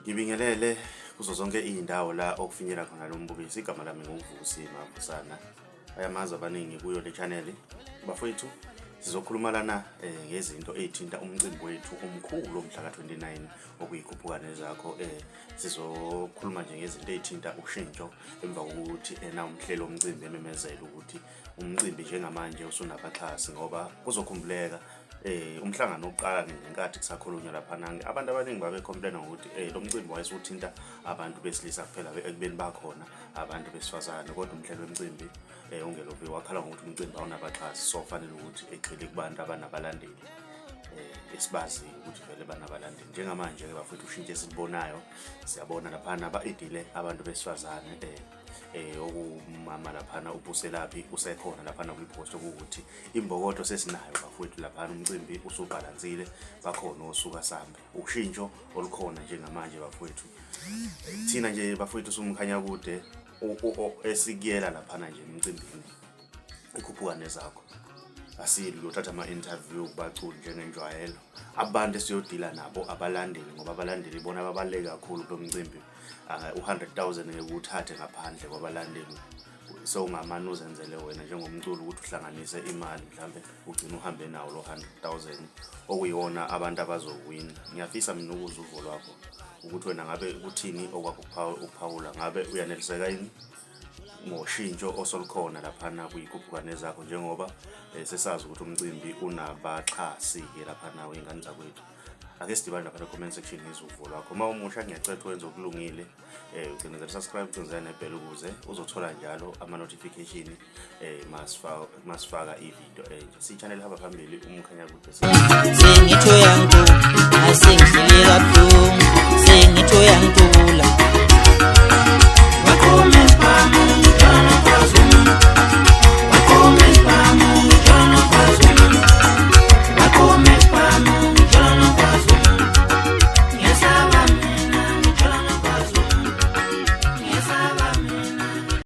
Ngibingelele kuzo zonke izindawo la okufinyela khona lo mbukisi. Igama lami nguVusi Mavusana. Ayamazi abaningi kuyo le channel. Bafowethu sizokhuluma lana ngezinto ezithinta umcimbi wethu omkhulu omhla ka-29 okuyikhuphuka nezakho. Sizokhuluma nje ngezinto ezithinta ushintsho emva kokuthi umhlelo omcimbi ememezela ukuthi umcimbi njengamanje usunabaxhasi, ngoba kuzokhumbuleka umhlangano oqala ngenkathi kusakhulunywa lapha abantu abaningi babecomplaina ngokuthi lo mcimbi wayesuthinta abantu besilisa kuphela ekubeni bakhona abantu besifazane, kodwa umhlelo wemcimbi ungelovi wakhala ngokuthi umcimbi awunabaxhasi, so fanele ukuthi egxile kubantu abanabalandeli esibazi ukuthi vele banabalandeli. Njengamanje-ke bafuthu ushintsho esibonayo, siyabona laphana ba-edile abantu besifazane okumama laphana ubuselaphi usekhona laphana kwipost ukuthi imbokodo sesinayo bafowethu laphana, umcimbi usubhalansile, bakhona osuka sambe. Ushintsho olukhona njengamanje bafowethu, thina nje bafowethu sumkhanya kude esikuyela laphana nje emcimbini ikhuphuka nezakho. Asili uyothatha ama-interview kubaculi njengenjwayelo, abantu esiyodila nabo abalandeli, ngoba abalandeli bona babaluleke kakhulu kulo mcimbi. 100,000 ngeke uthathe ngaphandle kwabalandeli, so ungamane uzenzele wena njengomculi ukuthi uhlanganise imali mhlambe ugcina uhambe nawo lo 100,000 okuyiwona abantu abazowina. Ngiyafisa mina ukuzwa uvo lwakho ukuthi wena ngabe uthini okwakho ukuphawula, ngabe uyaneliseka yini ngoshintsho osolukhona laphana kuyikhuphuka nezakho, njengoba sesazi ukuthi umcimbi unabaxhasi-ke laphana wey'ngane zakwethu. Ake sidibane lapha comment section ngezuvo lwakho. Uma umusha ngiyacela wenze okulungile, ugcina subscribe, ugcina nebell ukuze uzothola njalo ama-notification masifaka ivideo entsha. Si-channel hamba phambili umkhanya kude.